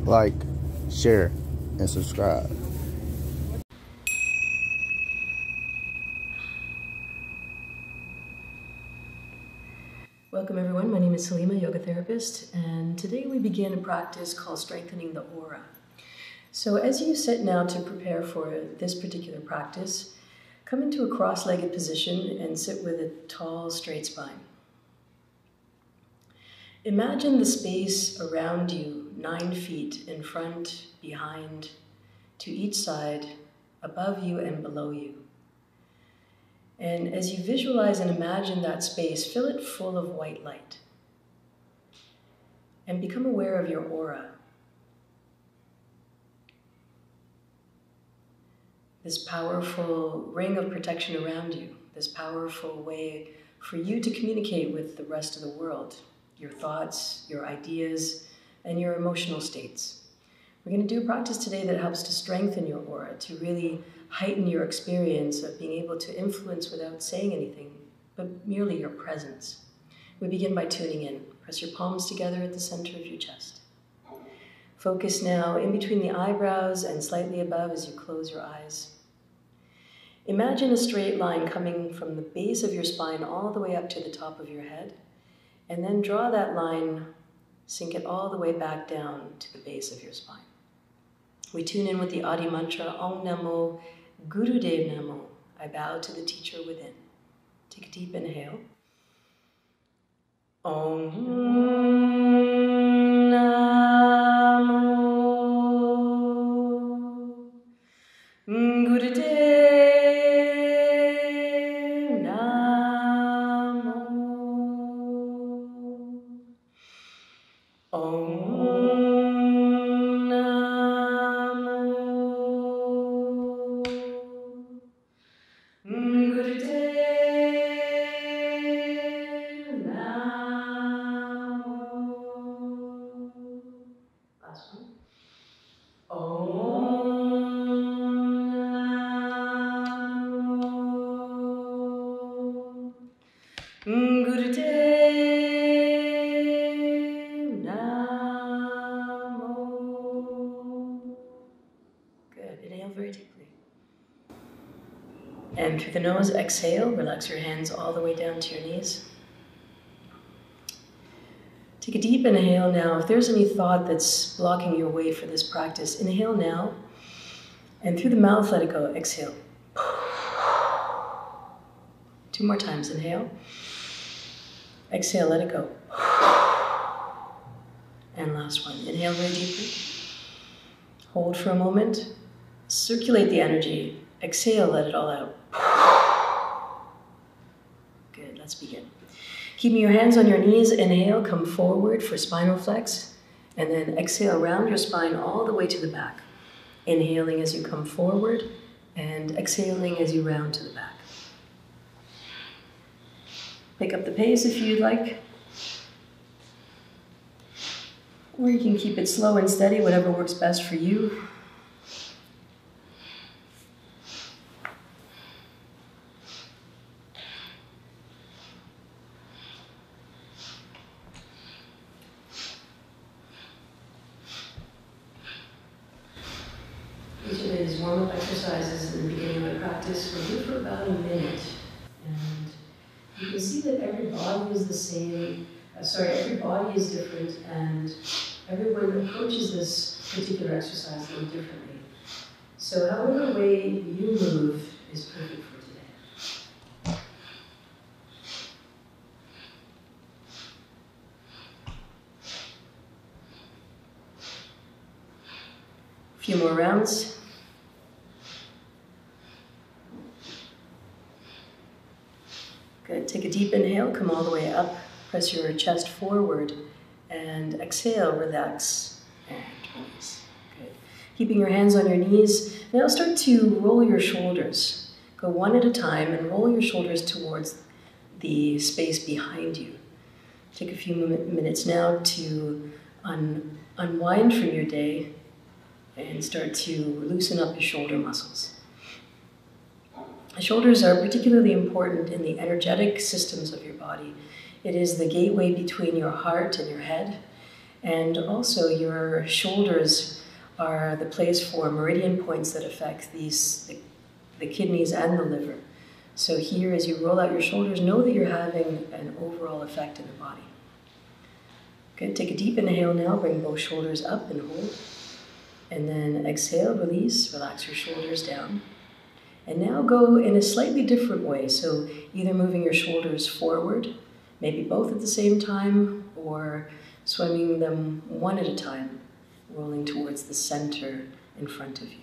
like, share, and subscribe. Welcome everyone, my name is Salima, yoga therapist, and today we begin a practice called strengthening the aura. So as you sit now to prepare for this particular practice, come into a cross-legged position and sit with a tall, straight spine. Imagine the space around you, 9 feet in front, behind, to each side, above you and below you. And as you visualize and imagine that space, fill it full of white light. And become aware of your aura. This powerful ring of protection around you, this powerful way for you to communicate with the rest of the world, your thoughts, your ideas, and your emotional states. We're going to do a practice today that helps to strengthen your aura, to really heighten your experience of being able to influence without saying anything, but merely your presence. We begin by tuning in. Press your palms together at the center of your chest. Focus now in between the eyebrows and slightly above as you close your eyes. Imagine a straight line coming from the base of your spine all the way up to the top of your head, and then draw that line, sink it all the way back down to the base of your spine. We tune in with the Adi mantra, Om Namo, Gurudev Namo. I bow to the teacher within. Take a deep inhale. Om Namo Gurudev Namo. Om Namo Gurudev Namo. Last one. Om Namo Gurudev Namo. Good. Inhale very deeply. And through the nose, exhale. Relax your hands all the way down to your knees. Take a deep inhale now. If there's any thought that's blocking your way for this practice, inhale now. And through the mouth, let it go. Exhale. 2 more times. Inhale. Exhale, let it go. And last one. Inhale very deeply. Hold for a moment. Circulate the energy. Exhale, let it all out. Good, let's begin. Keeping your hands on your knees, inhale, come forward for spinal flex, and then exhale, round your spine all the way to the back. Inhaling as you come forward, and exhaling as you round to the back. Pick up the pace if you'd like. Or you can keep it slow and steady, whatever works best for you. Each of these warm-up exercises in the beginning of the practice will do for about a minute. And you can see that every body is the same, every body is different, and everyone approaches this particular exercise a little differently. So however way you move is perfect for today. A few more rounds. Good. Take a deep inhale, come all the way up, press your chest forward, and exhale, relax, and release. Good. Keeping your hands on your knees, now start to roll your shoulders. Go one at a time and roll your shoulders towards the space behind you. Take a few minutes now to unwind from your day and start to loosen up your shoulder muscles. The shoulders are particularly important in the energetic systems of your body. It is the gateway between your heart and your head, And also your shoulders are the place for meridian points that affect the kidneys and the liver. So here, as you roll out your shoulders, know that you're having an overall effect in the body. Good, take a deep inhale now, bring both shoulders up and hold. And then exhale, release, relax your shoulders down. And now go in a slightly different way. So either moving your shoulders forward, maybe both at the same time, or swimming them one at a time, rolling towards the center in front of you.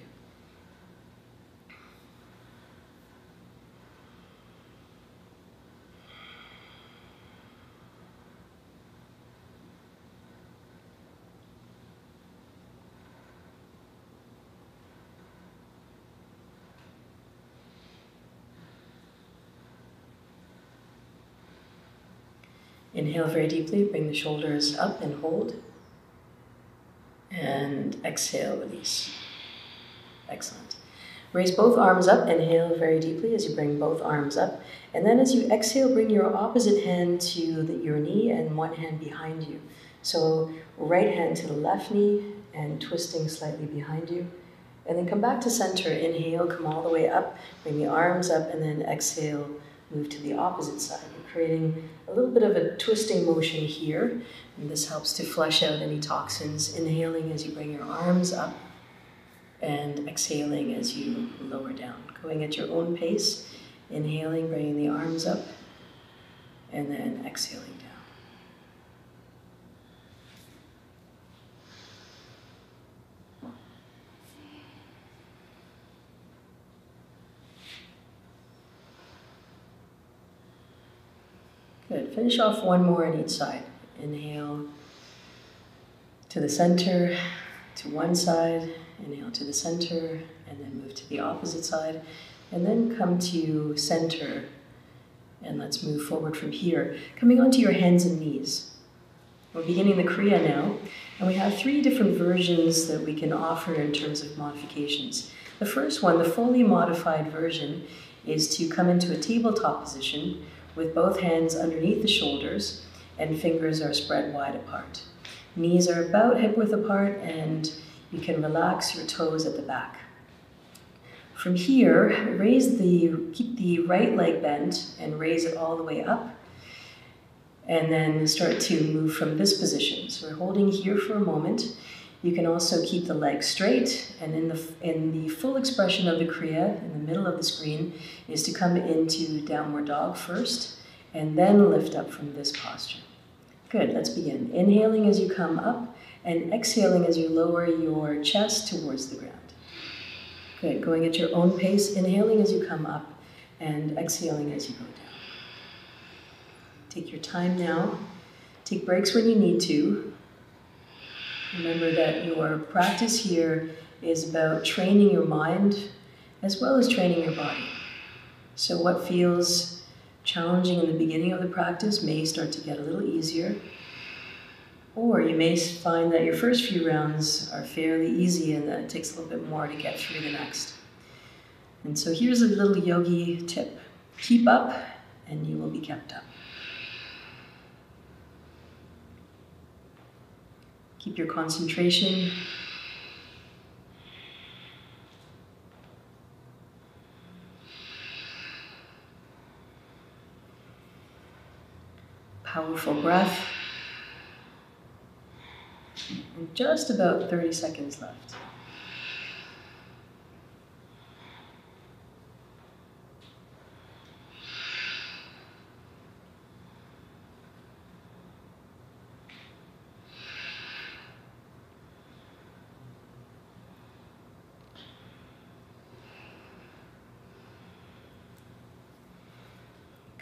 Inhale very deeply, bring the shoulders up and hold. And exhale, release. Excellent. Raise both arms up, inhale very deeply as you bring both arms up. And then as you exhale, bring your opposite hand to your knee and one hand behind you. So right hand to the left knee and twisting slightly behind you. And then come back to center. Inhale, come all the way up, bring the arms up, and then exhale, move to the opposite side. You're creating a little bit of a twisting motion here, and this helps to flush out any toxins. Inhaling as you bring your arms up, and exhaling as you lower down. Going at your own pace, inhaling, bringing the arms up, and then exhaling down. Good. Finish off one more on each side. Inhale to the center, to one side. Inhale to the center, and then move to the opposite side. And then come to center, and let's move forward from here. Coming onto your hands and knees. We're beginning the Crea now, and we have 3 different versions that we can offer in terms of modifications. The first one, the fully modified version, is to come into a tabletop position with both hands underneath the shoulders and fingers are spread wide apart. Knees are about hip width apart and you can relax your toes at the back. From here, keep the right leg bent and raise it all the way up. And then start to move from this position. So we're holding here for a moment. You can also keep the legs straight, and in the full expression of the Crea, in the middle of the screen, is to come into downward dog first, and then lift up from this posture. Good, let's begin. Inhaling as you come up, and exhaling as you lower your chest towards the ground. Good, going at your own pace, inhaling as you come up, and exhaling as you go down. Take your time now. Take breaks when you need to. Remember that your practice here is about training your mind as well as training your body. So what feels challenging in the beginning of the practice may start to get a little easier, or you may find that your first few rounds are fairly easy and that it takes a little bit more to get through the next. And so here's a little yogi tip. Keep up and you will be kept up. Keep your concentration. Powerful breath. And just about 30 seconds left.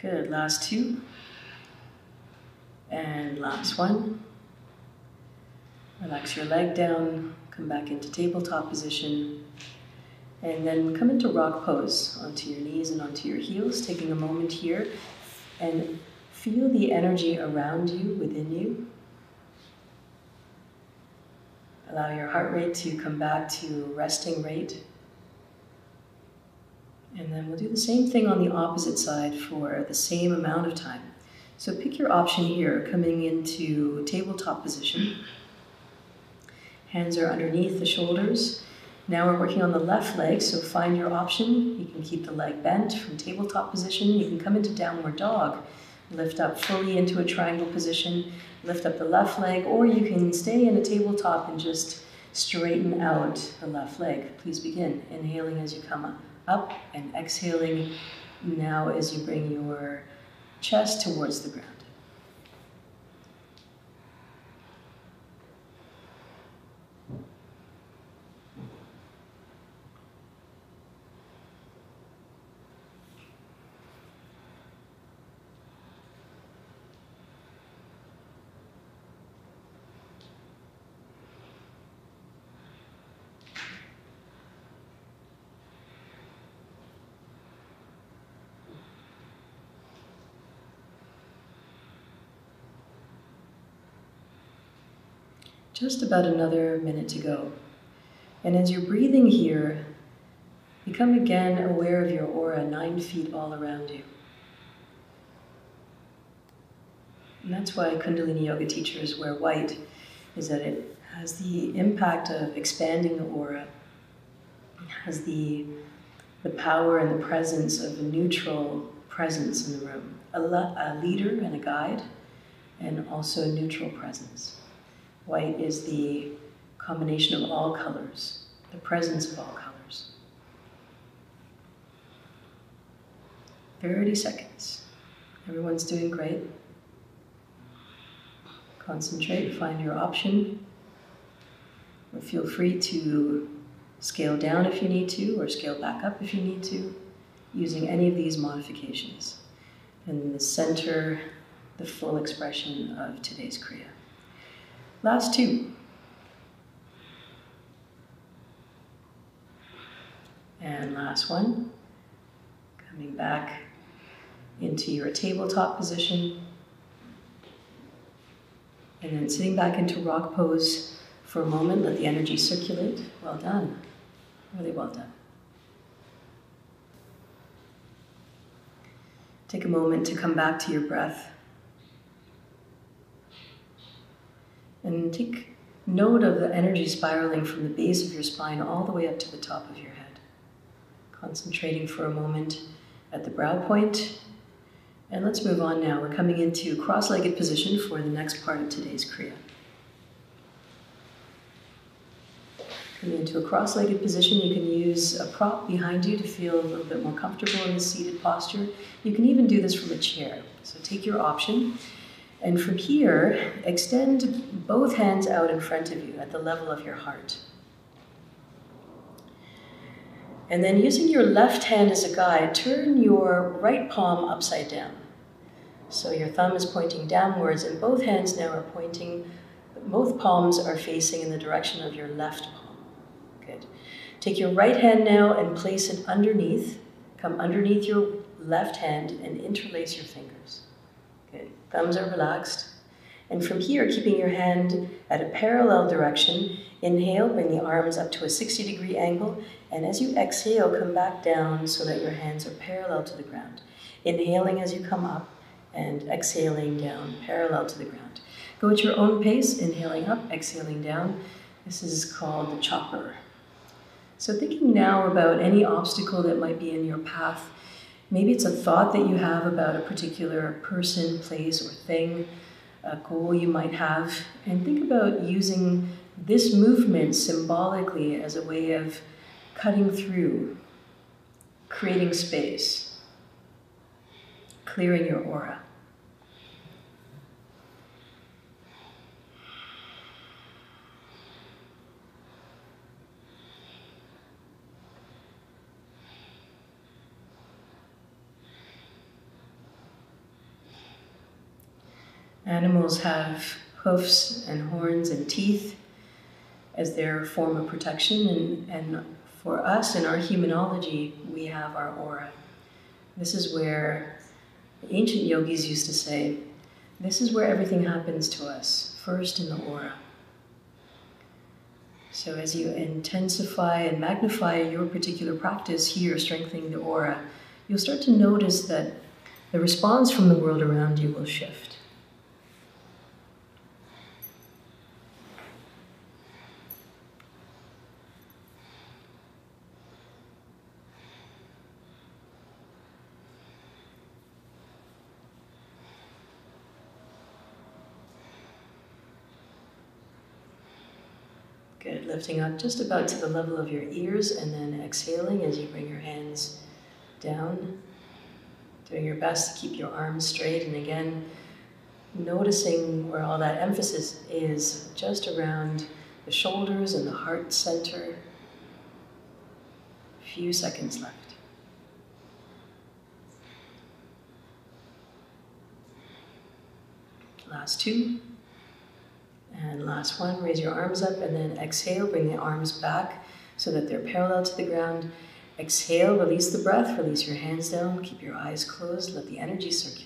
Good, last 2. And last 1. Relax your leg down, come back into tabletop position, and then come into rock pose onto your knees and onto your heels, taking a moment here and feel the energy around you, within you. Allow your heart rate to come back to resting rate. And then we'll do the same thing on the opposite side for the same amount of time. So pick your option here, coming into tabletop position. Hands are underneath the shoulders. Now we're working on the left leg, so find your option. You can keep the leg bent from tabletop position. You can come into downward dog. Lift up fully into a triangle position. Lift up the left leg, or you can stay in a tabletop and just straighten out the left leg. Please begin. Inhaling as you come up and exhaling now as you bring your chest towards the ground. Just about another minute to go. And as you're breathing here, become again aware of your aura 9 feet all around you. And that's why Kundalini yoga teachers wear white, is that it has the impact of expanding the aura. It has the power and the presence of a neutral presence in the room. A leader and a guide, and also a neutral presence. White is the combination of all colors, the presence of all colors. 30 seconds. Everyone's doing great. Concentrate, find your option. Or feel free to scale down if you need to, or scale back up if you need to, using any of these modifications. And the center, the full expression of today's Crea. Last 2. And last 1. Coming back into your tabletop position. And then sitting back into rock pose for a moment. Let the energy circulate. Well done. Really well done. Take a moment to come back to your breath. And take note of the energy spiraling from the base of your spine all the way up to the top of your head. Concentrating for a moment at the brow point. And let's move on now. We're coming into cross-legged position for the next part of today's Crea. Coming into a cross-legged position, you can use a prop behind you to feel a little bit more comfortable in the seated posture. You can even do this from a chair. So take your option. And from here, extend both hands out in front of you at the level of your heart. And then using your left hand as a guide, turn your right palm upside down. So your thumb is pointing downwards and both hands now are pointing, both palms are facing in the direction of your left palm. Good. Take your right hand now and place it underneath. Come underneath your left hand and interlace your fingers. Good. Thumbs are relaxed. And from here, keeping your hand at a parallel direction, inhale, bring the arms up to a 60-degree angle. And as you exhale, come back down so that your hands are parallel to the ground. Inhaling as you come up and exhaling down, parallel to the ground. Go at your own pace, inhaling up, exhaling down. This is called the chopper. So thinking now about any obstacle that might be in your path. Maybe it's a thought that you have about a particular person, place, or thing, a goal you might have, and think about using this movement symbolically as a way of cutting through, creating space, clearing your aura. Animals have hoofs and horns and teeth as their form of protection, and for us in our humanology, we have our aura. This is where the ancient yogis used to say, this is where everything happens to us, first in the aura. So as you intensify and magnify your particular practice here, strengthening the aura, you'll start to notice that the response from the world around you will shift. Good, lifting up just about to the level of your ears and then exhaling as you bring your hands down. Doing your best to keep your arms straight, and again, noticing where all that emphasis is, just around the shoulders and the heart center. A few seconds left. Last two. And last one, raise your arms up and then exhale, bring the arms back so that they're parallel to the ground. Exhale, release the breath, release your hands down, keep your eyes closed, let the energy circulate.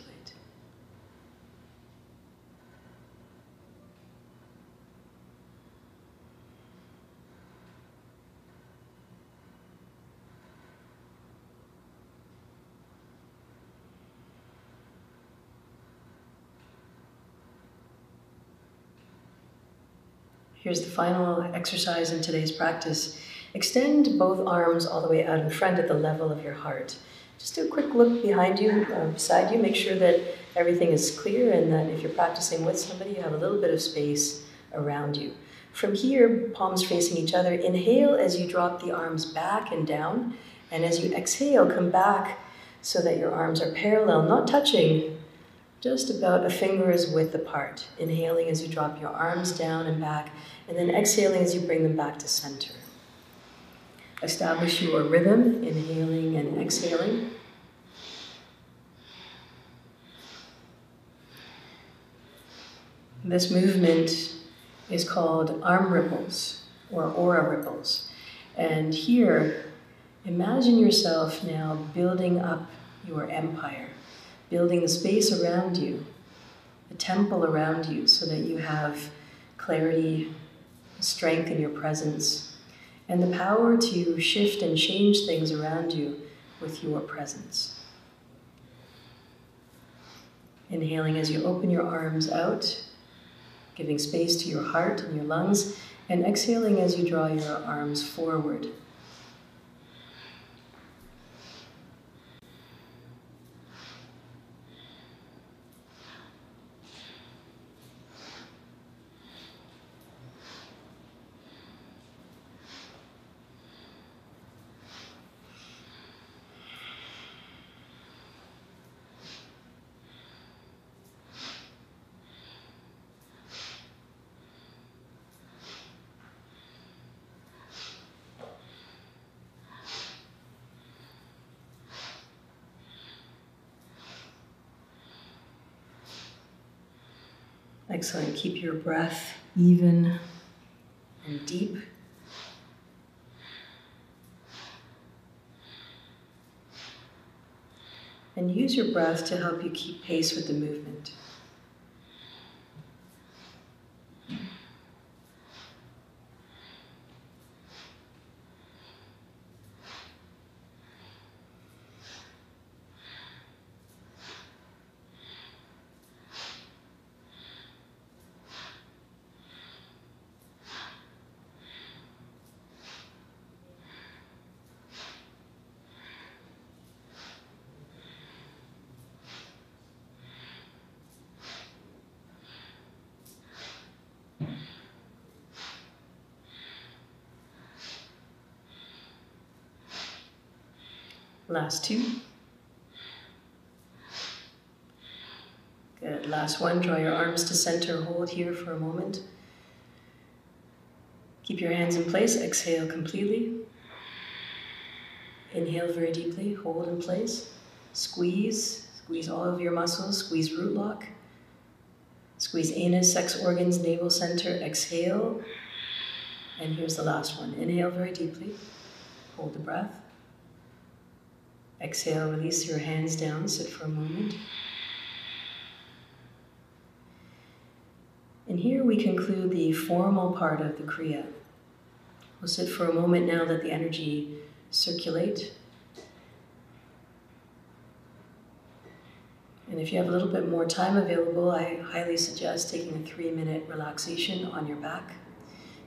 Here's the final exercise in today's practice. Extend both arms all the way out in front at the level of your heart. Just do a quick look behind you, beside you. Make sure that everything is clear and that if you're practicing with somebody, you have a little bit of space around you. From here, palms facing each other, inhale as you drop the arms back and down. And as you exhale, come back so that your arms are parallel, not touching, just about a finger's width apart. Inhaling as you drop your arms down and back, and then exhaling as you bring them back to center. Establish your rhythm, inhaling and exhaling. This movement is called arm ripples or aura ripples. And here, imagine yourself now building up your empire, building the space around you, the temple around you, so that you have clarity, strength in your presence, and the power to shift and change things around you with your presence. Inhaling as you open your arms out, giving space to your heart and your lungs, and exhaling as you draw your arms forward. Excellent. Keep your breath even and deep. And use your breath to help you keep pace with the movement. Last two. Good. Last one. Draw your arms to center. Hold here for a moment. Keep your hands in place. Exhale completely. Inhale very deeply. Hold in place. Squeeze. Squeeze all of your muscles. Squeeze root lock. Squeeze anus, sex organs, navel center. Exhale. And here's the last one. Inhale very deeply. Hold the breath. Exhale, release your hands down, sit for a moment. And here we conclude the formal part of the Crea. We'll sit for a moment now, let the energy circulate. And if you have a little bit more time available, I highly suggest taking a 3-minute relaxation on your back.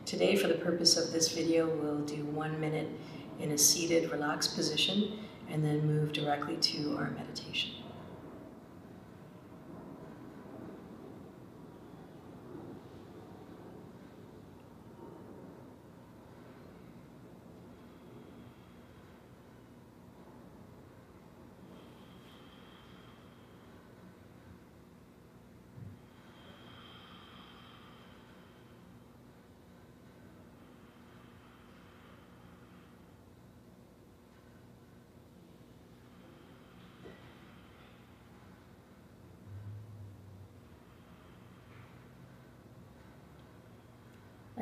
Today, for the purpose of this video, we'll do 1 minute in a seated, relaxed position, and then move directly to our meditation.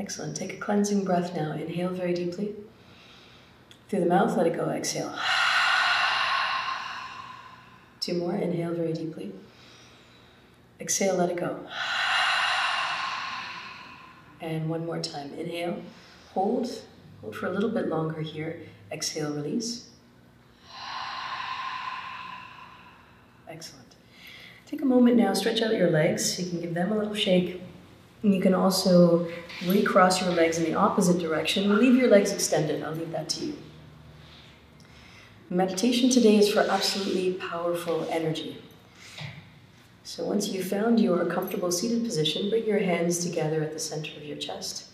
Excellent. Take a cleansing breath now. Inhale very deeply. Through the mouth, let it go. Exhale. 2 more. Inhale very deeply. Exhale, let it go. And 1 more time. Inhale. Hold. Hold for a little bit longer here. Exhale, release. Excellent. Take a moment now, stretch out your legs. You can give them a little shake. And you can also recross your legs in the opposite direction. Leave your legs extended. I'll leave that to you. Meditation today is for absolutely powerful energy. So once you've found your comfortable seated position, bring your hands together at the center of your chest.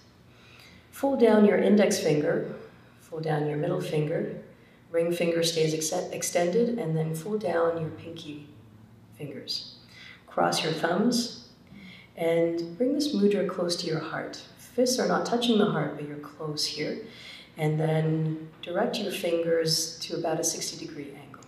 Fold down your index finger, fold down your middle finger, ring finger stays extended, and then fold down your pinky fingers. Cross your thumbs and bring this mudra close to your heart. Fists are not touching the heart, but you're close here. And then direct your fingers to about a 60-degree angle.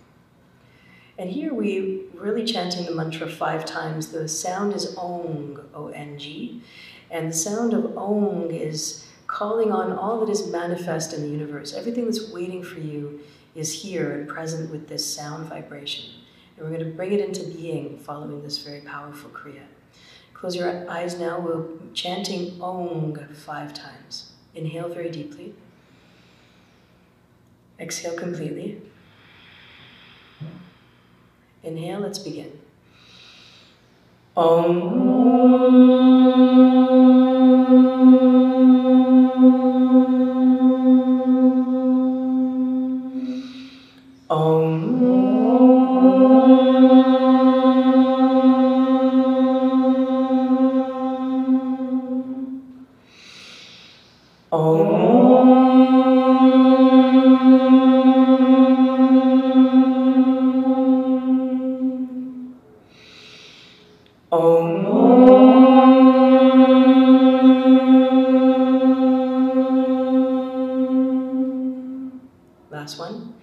And here we really chanting the mantra 5 times. The sound is Ong, O-N-G. And the sound of Ong is calling on all that is manifest in the universe. Everything that's waiting for you is here and present with this sound vibration. And we're going to bring it into being following this very powerful Crea. Close your eyes now. We're chanting Ong 5 times. Inhale very deeply. Exhale completely. Inhale, let's begin. Last one.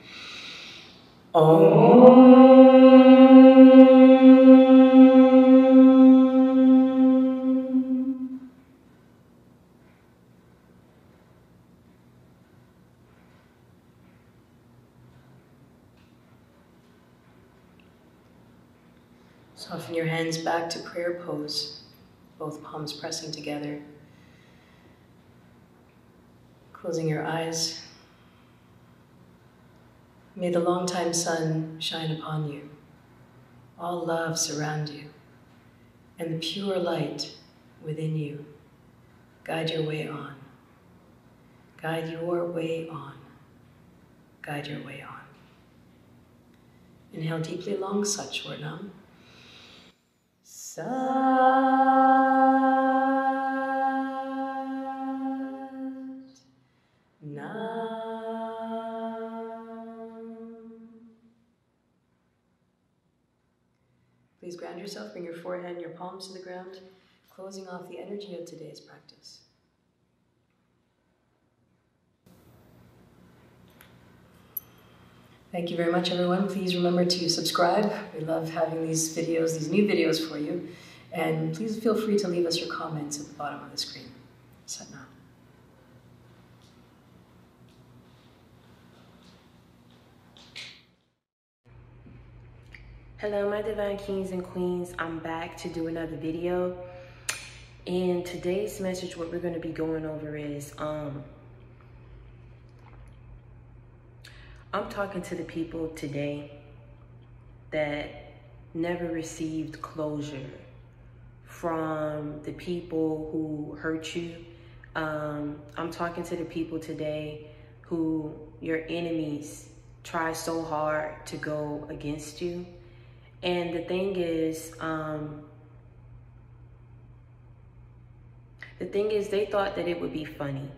Soften your hands back to prayer pose, both palms pressing together. Closing your eyes. May the longtime sun shine upon you. All love surround you, and the pure light within you guide your way on. Guide your way on. Guide your way on. Inhale deeply, long Sat Nam. Sat Nam. Please ground yourself, bring your forehead and your palms to the ground, closing off the energy of today's practice. Thank you very much, everyone. Please remember to subscribe. We love having these videos, these new videos for you. And please feel free to leave us your comments at the bottom of the screen. Sat Nam. Hello, my divine kings and queens. I'm back to do another video. In today's message, what we're going to be going over is, I'm talking to the people today that never received closure from the people who hurt you. I'm talking to the people today who your enemies try so hard to go against you. And the thing is, they thought that it would be funny.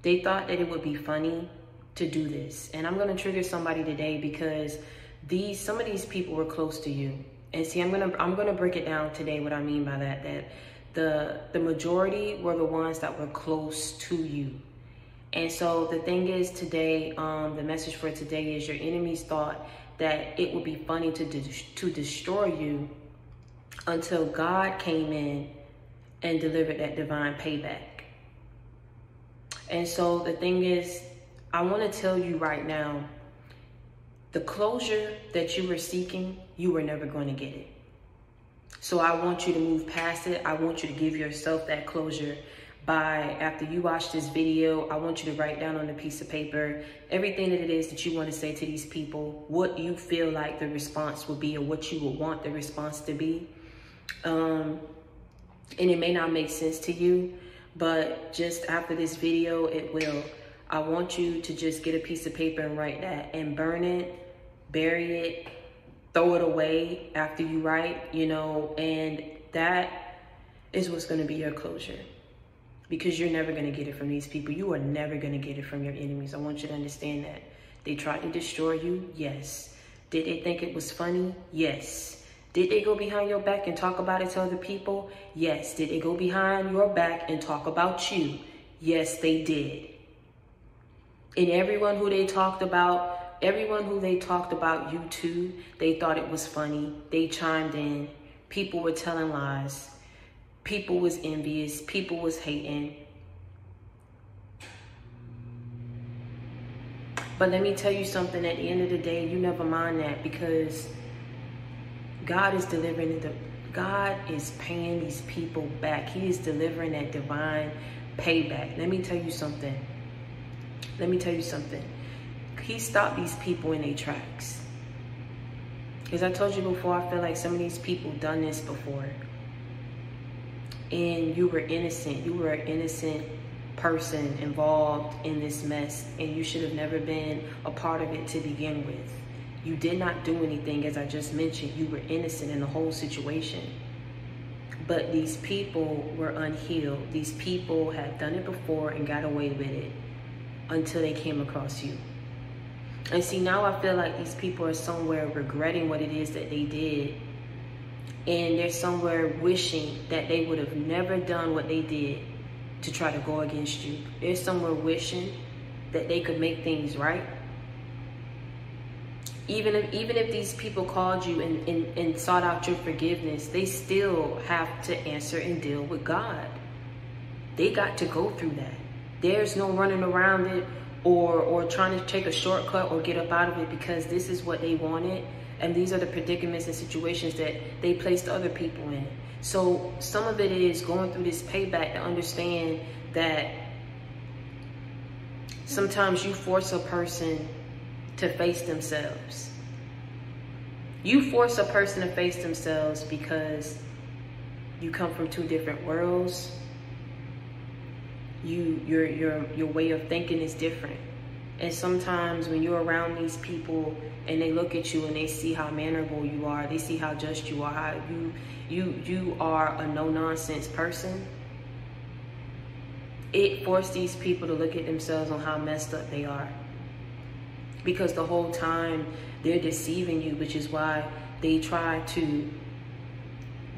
They thought that it would be funny to do this. And I'm going to trigger somebody today because some of these people were close to you. And see, I'm going to break it down today what I mean by that. That the majority were the ones that were close to you. And so the thing is today, the message for today is your enemies thought that it would be funny to destroy you until God came in and delivered that divine payback. And so the thing is, I want to tell you right now, the closure that you were seeking, you were never going to get it. So I want you to move past it. I want you to give yourself that closure by, after you watch this video, I want you to write down on a piece of paper everything that it is that you want to say to these people, what you feel like the response will be, or what you would want the response to be. And it may not make sense to you, but just after this video, it will. I want you to just get a piece of paper and write that, and burn it, bury it, throw it away after you write, you know, and that is what's going to be your closure. Because you're never going to get it from these people. You are never going to get it from your enemies. I want you to understand that. They tried to destroy you? Yes. Did they think it was funny? Yes. Did they go behind your back and talk about it to other people? Yes. Did they go behind your back and talk about you? Yes, they did. And everyone who they talked about you to, they thought it was funny. They chimed in. People were telling lies. People was envious. People was hating. But let me tell you something. At the end of the day, you never mind that, because God is delivering God is paying these people back. He is delivering that divine payback. Let me tell you something. He stopped these people in their tracks. Because I told you before, I feel like some of these people done this before. And you were innocent. You were an innocent person involved in this mess. And you should have never been a part of it to begin with. You did not do anything, as I just mentioned. You were innocent in the whole situation. But these people were unhealed. These people had done it before and got away with it until they came across you. And see, now I feel like these people are somewhere regretting what it is that they did. And they're somewhere wishing that they would have never done what they did to try to go against you. They're somewhere wishing that they could make things right. Even if these people called you and sought out your forgiveness, they still have to answer and deal with God. They got to go through that. There's no running around it or trying to take a shortcut or get up out of it, because this is what they wanted. And these are the predicaments and situations that they placed other people in. So some of it is going through this payback to understand that sometimes you force a person to face themselves. You force a person to face themselves because you come from two different worlds. Your way of thinking is different. And sometimes when you're around these people and they look at you and they see how mannerable you are, they see how just you are, how you are a no-nonsense person, it forced these people to look at themselves on how messed up they are. Because the whole time they're deceiving you, which is why they try to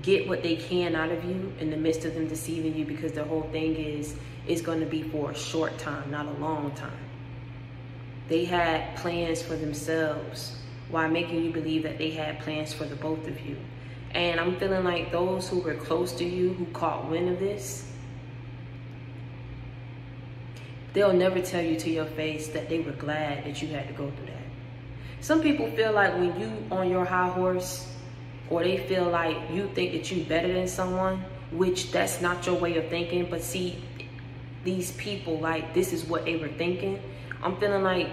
get what they can out of you in the midst of them deceiving you, because the whole thing is it's going to be for a short time, not a long time. They had plans for themselves while making you believe that they had plans for the both of you. And I'm feeling like those who were close to you, who caught wind of this, they'll never tell you to your face that they were glad that you had to go through that. Some people feel like when you on your high horse, or they feel like you think that you better than someone, which that's not your way of thinking. But see, these people, like, this is what they were thinking. I'm feeling like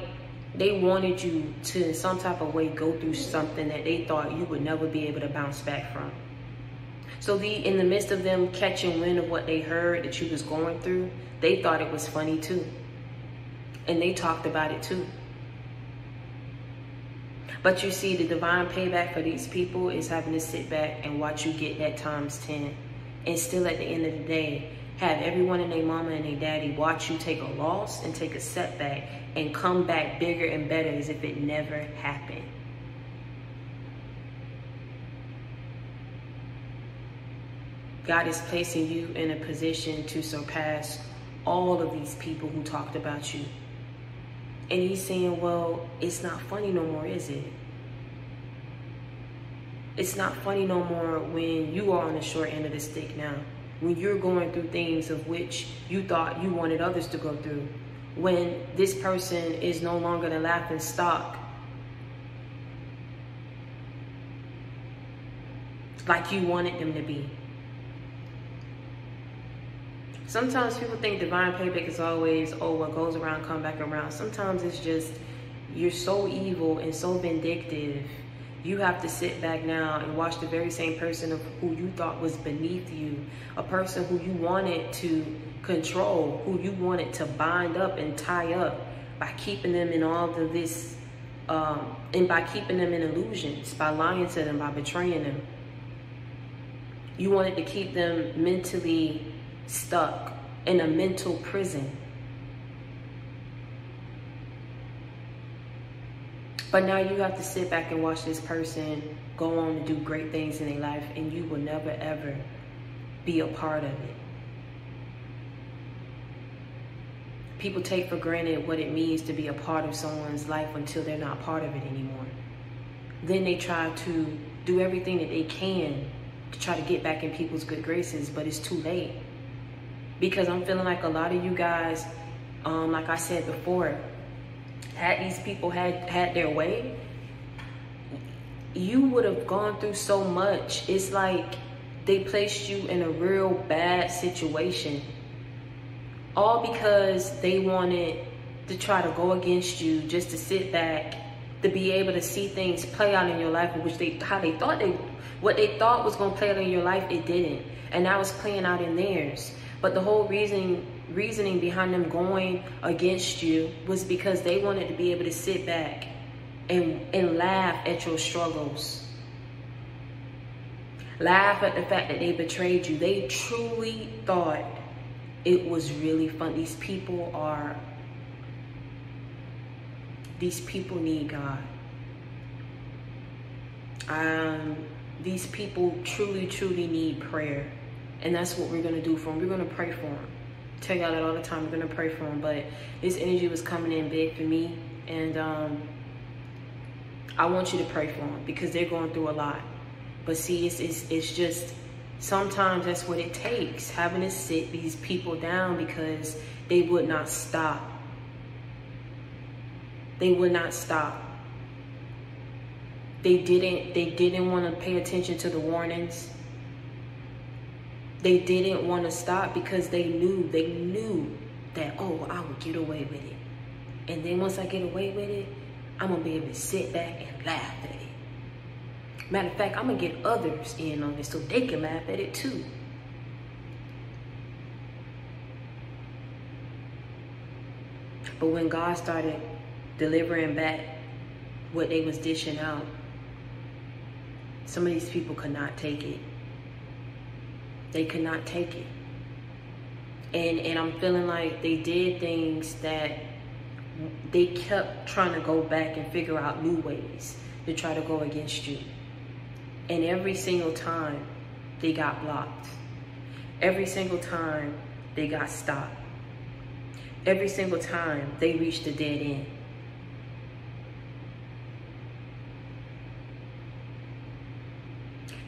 they wanted you to, in some type of way, go through something that they thought you would never be able to bounce back from. So in the midst of them catching wind of what they heard that you was going through, they thought it was funny too. And they talked about it too. But you see, the divine payback for these people is having to sit back and watch you get that times 10. And still at the end of the day, have everyone and their mama and their daddy watch you take a loss and take a setback and come back bigger and better as if it never happened. God is placing you in a position to surpass all of these people who talked about you. And he's saying, well, it's not funny no more, is it? It's not funny no more when you are on the short end of the stick now. when you're going through things of which you thought you wanted others to go through, when this person is no longer the laughing stock like you wanted them to be. Sometimes people think divine payback is always, oh, what goes around come back around. Sometimes it's just you're so evil and so vindictive, you have to sit back now and watch the very same person of who you thought was beneath you, a person who you wanted to control, who you wanted to bind up and tie up by keeping them in all of this, and by keeping them in illusions, by lying to them, by betraying them. You wanted to keep them mentally stuck in a mental prison. But now you have to sit back and watch this person go on to do great things in their life, and you will never, ever be a part of it. People take for granted what it means to be a part of someone's life until they're not part of it anymore. Then they try to do everything that they can to try to get back in people's good graces, but it's too late. Because I'm feeling like a lot of you guys, like I said before, had these people had their way, you would have gone through so much. It's like they placed you in a real bad situation, all because they wanted to try to go against you, just to sit back, to be able to see things play out in your life, which what they thought was going to play out in your life, it didn't, and now it's playing out in theirs. But the whole reasoning behind them going against you was because they wanted to be able to sit back and laugh at your struggles. Laugh at the fact that they betrayed you. They truly thought it was really fun. These people need God. These people truly, truly need prayer. And that's what we're going to do for them. We're going to pray for them. Tell y'all that all the time. We're going to pray for them. But this energy was coming in big for me. And I want you to pray for them because they're going through a lot. But see, it's just, sometimes that's what it takes. Having to sit these people down because they would not stop. They would not stop. They didn't want to pay attention to the warnings. They didn't want to stop because they knew that, oh, I will get away with it. And then once I get away with it, I'm going to be able to sit back and laugh at it. Matter of fact, I'm going to get others in on it so they can laugh at it too. But when God started delivering back what they was dishing out, some of these people could not take it. They could not take it. And I'm feeling like they did things that they kept trying to go back and figure out new ways to try to go against you. And every single time they got blocked. Every single time they got stopped. Every single time they reached a dead end.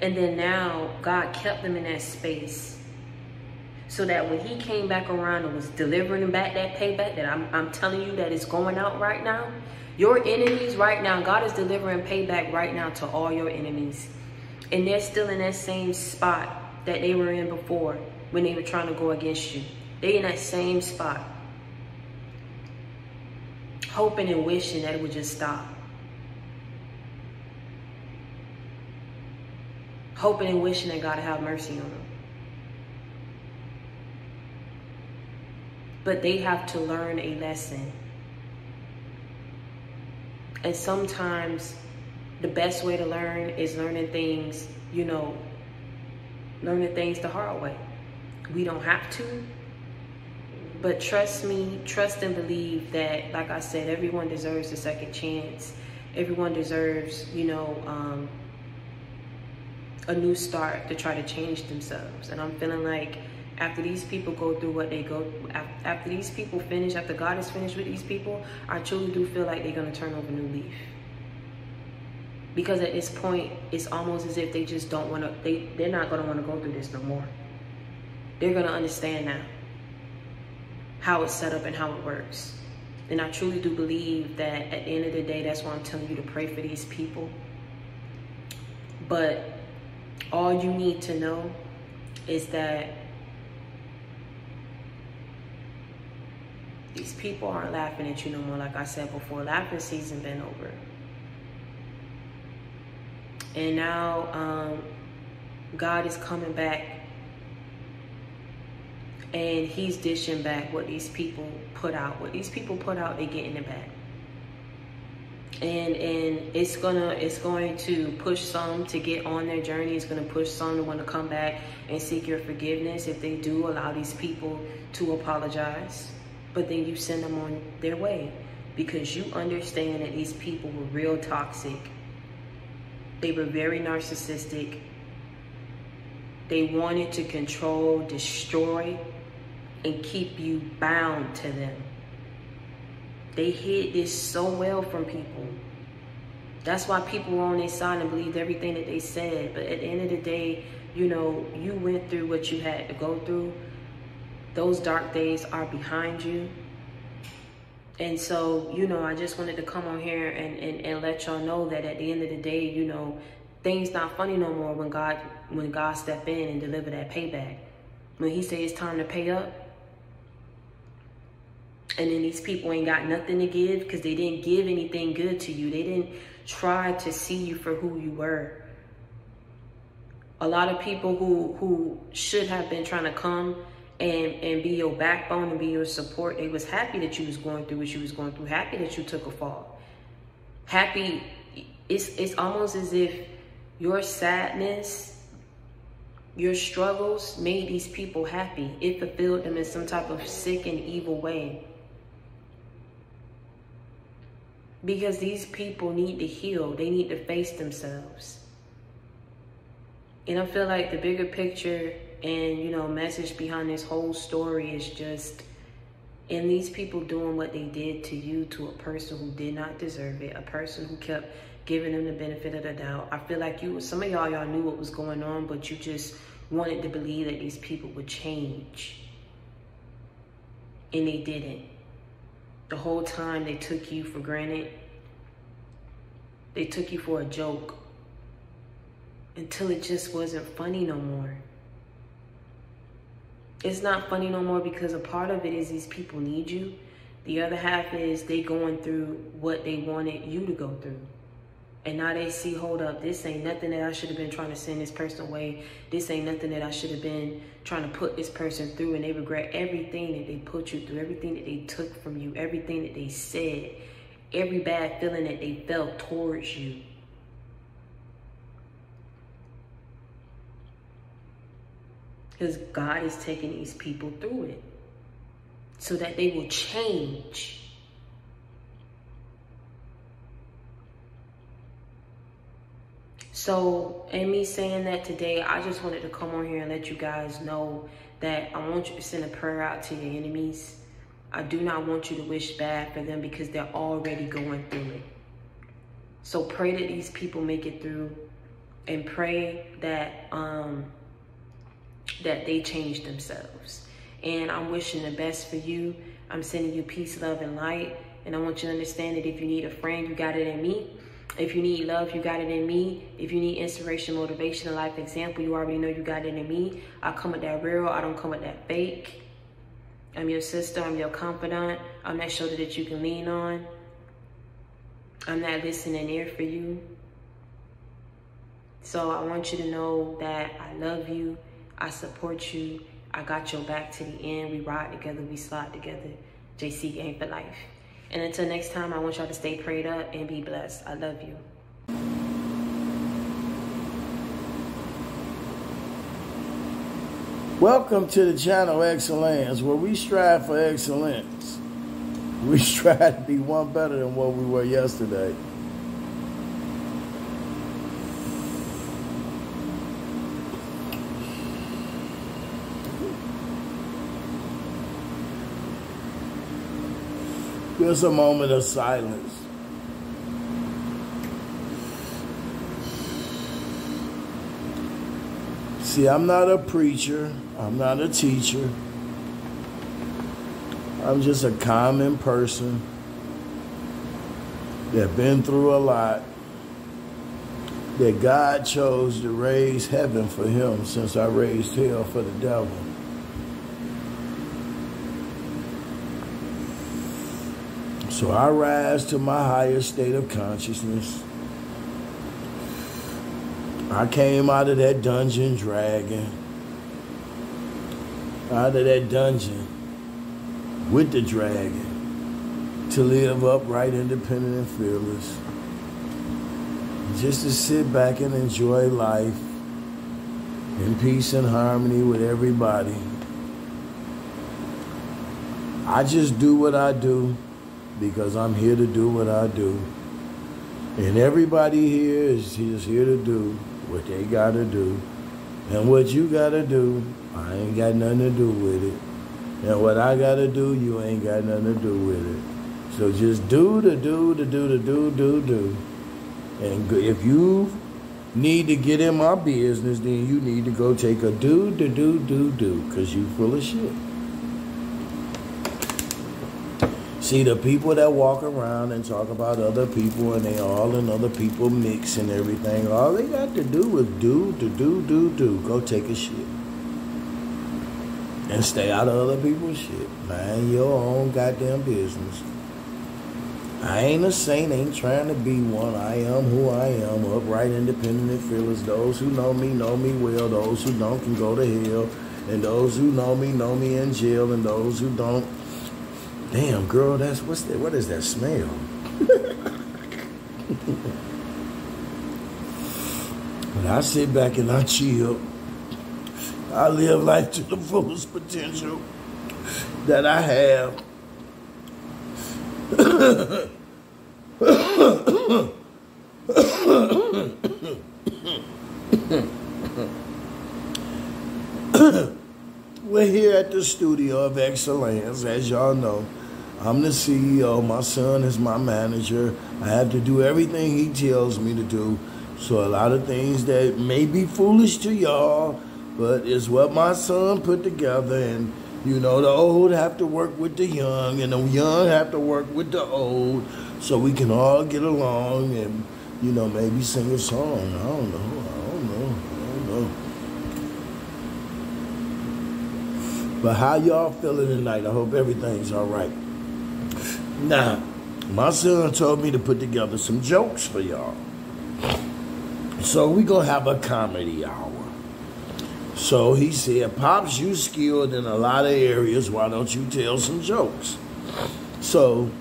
And then now God kept them in that space so that when he came back around and was delivering them back that payback that I'm telling you that is going out right now, your enemies right now, God is delivering payback right now to all your enemies. And they're still in that same spot that they were in before when they were trying to go against you. They in that same spot, hoping and wishing that it would just stop. Hoping and wishing that God would have mercy on them. But they have to learn a lesson. And sometimes the best way to learn is learning things, learning things the hard way. We don't have to. But trust me, trust and believe that, like I said, everyone deserves a second chance. Everyone deserves, a new start to try to change themselves. And I'm feeling like after these people go through what they go through, after these people finish, after God is finished with these people, I truly do feel like they're going to turn over a new leaf. Because at this point, it's almost as if they just don't want to, they're not going to want to go through this no more. they're going to understand now how it's set up and how it works. And I truly do believe that at the end of the day, that's why I'm telling you to pray for these people. But all you need to know is that these people aren't laughing at you no more. Like I said before, laughing season been over. And now God is coming back, and he's dishing back what these people put out. What these people put out, they getting it back. And it's going to push some to get on their journey. It's going to push some to want to come back and seek your forgiveness if they do allow these people to apologize. But then you send them on their way, because you understand that these people were real toxic. They were very narcissistic. They wanted to control, destroy, and keep you bound to them. They hid this so well from people. That's why people were on their side and believed everything that they said. But at the end of the day, you know, you went through what you had to go through. Those dark days are behind you. And so, you know, I just wanted to come on here and let y'all know that at the end of the day, you know, things not funny no more when God step in and deliver that payback. When he say it's time to pay up. And then these people ain't got nothing to give because they didn't give anything good to you. They didn't try to see you for who you were. A lot of people who should have been trying to come and be your backbone and be your support, they was happy that you was going through what you was going through, happy that you took a fall. Happy, it's almost as if your sadness, your struggles made these people happy. It fulfilled them in some type of sick and evil way. Because these people need to heal. They need to face themselves. And I feel like the bigger picture and, you know, message behind this whole story is just, and these people doing what they did to you, to a person who did not deserve it, a person who kept giving them the benefit of the doubt. I feel like some of y'all knew what was going on, but you just wanted to believe that these people would change. And they didn't. The whole time they took you for granted. They took you for a joke. Until it just wasn't funny no more. It's not funny no more because a part of it is these people need you. The other half is they going through what they wanted you to go through. And now they see, hold up, this ain't nothing that I should have been trying to send this person away. This ain't nothing that I should have been trying to put this person through. And they regret everything that they put you through, everything that they took from you, everything that they said, every bad feeling that they felt towards you. Because God is taking these people through it so that they will change. So, in me saying that today, I just wanted to come on here and let you guys know that I want you to send a prayer out to your enemies. I do not want you to wish bad for them because they're already going through it. So pray that these people make it through, and pray that that they change themselves. And I'm wishing the best for you. I'm sending you peace, love, and light. And I want you to understand that if you need a friend, you got it in me. If you need love, you got it in me. If you need inspiration, motivation, a life example, you already know you got it in me. I come with that real. I don't come with that fake. I'm your sister. I'm your confidant. I'm that shoulder that you can lean on. I'm that listening ear for you. So I want you to know that I love you. I support you. I got your back to the end. We ride together. We slide together. JC Gang for life. And until next time, I want y'all to stay prayed up and be blessed. I love you. Welcome to the channel Excellence, where we strive for excellence. We strive to be one better than what we were yesterday. Just a moment of silence. See, I'm not a preacher. I'm not a teacher. I'm just a common person that been through a lot, that God chose to raise heaven for him since I raised hell for the devil. So I rise to my higher state of consciousness. I came out of that dungeon dragon, out of that dungeon with the dragon, to live upright, independent, and fearless. Just to sit back and enjoy life in peace and harmony with everybody. I just do what I do because I'm here to do what I do. And everybody here is just here to do what they got to do. And what you got to do, I ain't got nothing to do with it. And what I got to do, you ain't got nothing to do with it. So just do. And if you need to get in my business, then you need to go take a do, because you full of shit. See, the people that walk around and talk about other people and they all in other people mix and everything, all they got to do is do. Go take a shit. And stay out of other people's shit. Mind your own goddamn business. I ain't a saint, ain't trying to be one. I am who I am, upright, independent, and fearless. Those who know me well. Those who don't can go to hell. And those who know me in jail. And those who don't, damn, girl, what is that smell? When I sit back and I chill, I live life to the fullest potential that I have. We're here at the studio of Excellence. As y'all know, I'm the CEO. My son is my manager. I have to do everything he tells me to do. So a lot of things that may be foolish to y'all, but it's what my son put together. And, you know, the old have to work with the young, and the young have to work with the old, so we can all get along and, you know, maybe sing a song. I don't know. But how y'all feeling tonight? I hope everything's all right. Now, my son told me to put together some jokes for y'all. So we gonna have a comedy hour. So he said, Pops, you skilled in a lot of areas. Why don't you tell some jokes? So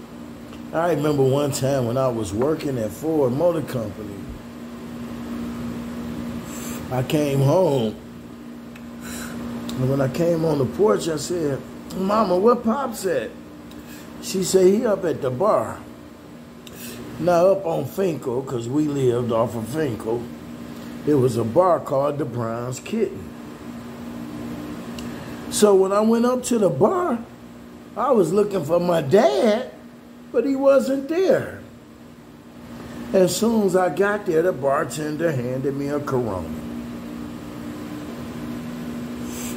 I remember one time when I was working at Ford Motor Company, I came home. And when I came on the porch, I said, Mama, where Pops at? She said, he up at the bar. Now up on Finkel, because we lived off of Finkel, there was a bar called the Brown's Kitten. So when I went up to the bar, I was looking for my dad, but he wasn't there. As soon as I got there, the bartender handed me a Corona.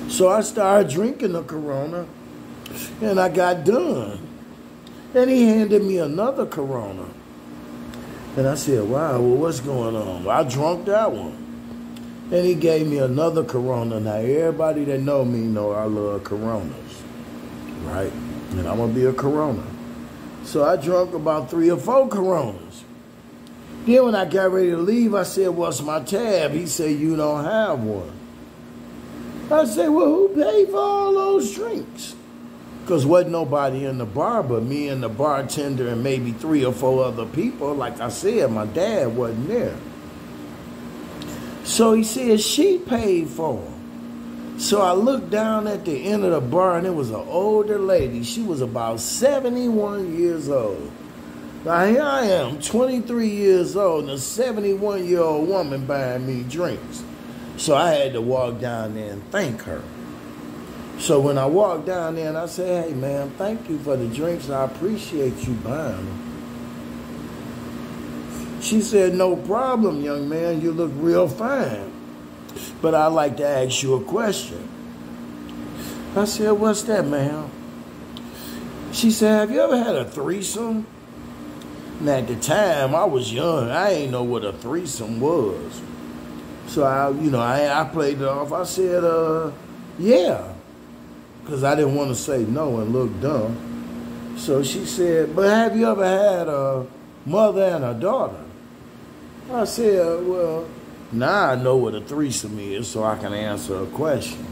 So I started drinking the Corona, and I got done. And he handed me another Corona. And I said, wow, well, what's going on? Well, I drunk that one. And he gave me another Corona. Now, everybody that know me know I love Coronas, right? And I'm going to be a Corona. So I drank about 3 or 4 Coronas. Then when I got ready to leave, I said, what's my tab? He said, you don't have one. I said, well, who paid for all those drinks? Because wasn't nobody in the bar but me and the bartender and maybe 3 or 4 other people. Like I said, my dad wasn't there. So he said she paid for them. So I looked down at the end of the bar, and it was an older lady. She was about 71 years old. Now here I am, 23 years old, and a 71-year-old woman buying me drinks. So I had to walk down there and thank her. So when I walked down there and I said, hey, ma'am, thank you for the drinks. I appreciate you buying them. She said, no problem, young man. You look real fine. But I'd like to ask you a question. I said, what's that, ma'am? She said, have you ever had a threesome? And at the time, I was young. I ain't know what a threesome was. So, I played it off. I said, yeah. Because I didn't want to say no and look dumb. So she said, but have you ever had a mother and a daughter? I said, well, now I know what a threesome is, so I can answer a question.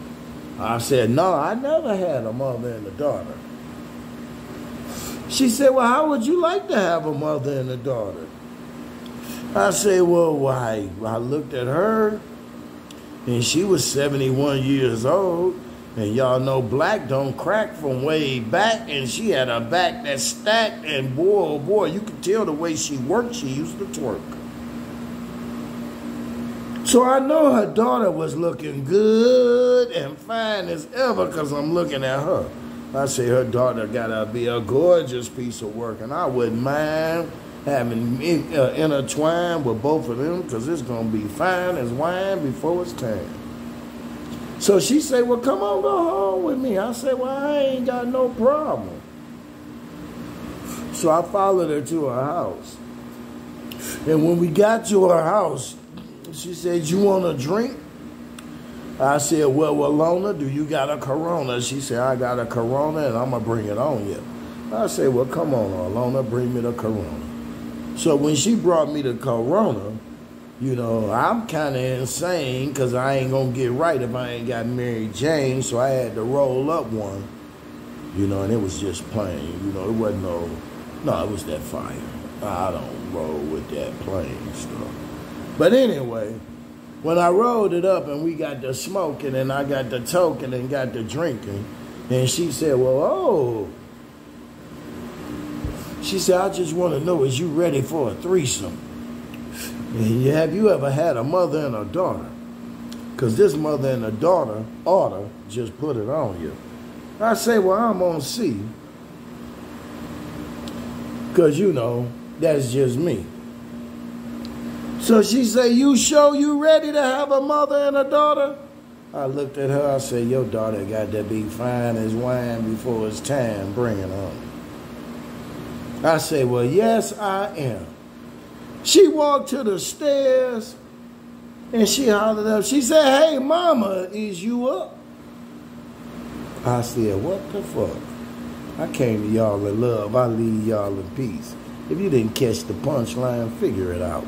I said, no, I never had a mother and a daughter. She said, well, how would you like to have a mother and a daughter? I said, well, why? I looked at her, and she was 71 years old, and y'all know black don't crack from way back, and she had a back that stacked, and boy, oh boy, you could tell the way she worked, she used to twerk. So I know her daughter was looking good and fine as ever because I'm looking at her. I say her daughter gotta be a gorgeous piece of work, and I wouldn't mind having intertwined with both of them because it's gonna be fine as wine before it's time. So she said, well, come on, go home with me. I said, well, I ain't got no problem. So I followed her to her house. And when we got to her house, she said, you want a drink? I said, well, Walona, do you got a Corona? She said, I got a Corona, and I'm going to bring it on you. I said, well, come on, Walona, bring me the Corona. So when she brought me the Corona, I'm kind of insane because I ain't going to get right if I ain't got Mary Jane, so I had to roll up one, and it was just plain. It wasn't no, it was that fire. I don't roll with that plain stuff. But anyway, when I rolled it up and we got the smoking and I got the toking and got the drinking, and she said, well, she said, I just want to know, is you ready for a threesome? And have you ever had a mother and a daughter? Because this mother and a daughter oughta just put it on you. I say, well, I'm going to see. Because, that's just me. So she said, you sure you ready to have a mother and a daughter? I looked at her, I said, your daughter got to be fine as wine before it's time, bring it on. I said, well, yes, I am. She walked to the stairs, and she hollered up. She said, hey, mama, is you up? I said, what the fuck? I came to y'all in love. I leave y'all in peace. If you didn't catch the punchline, figure it out.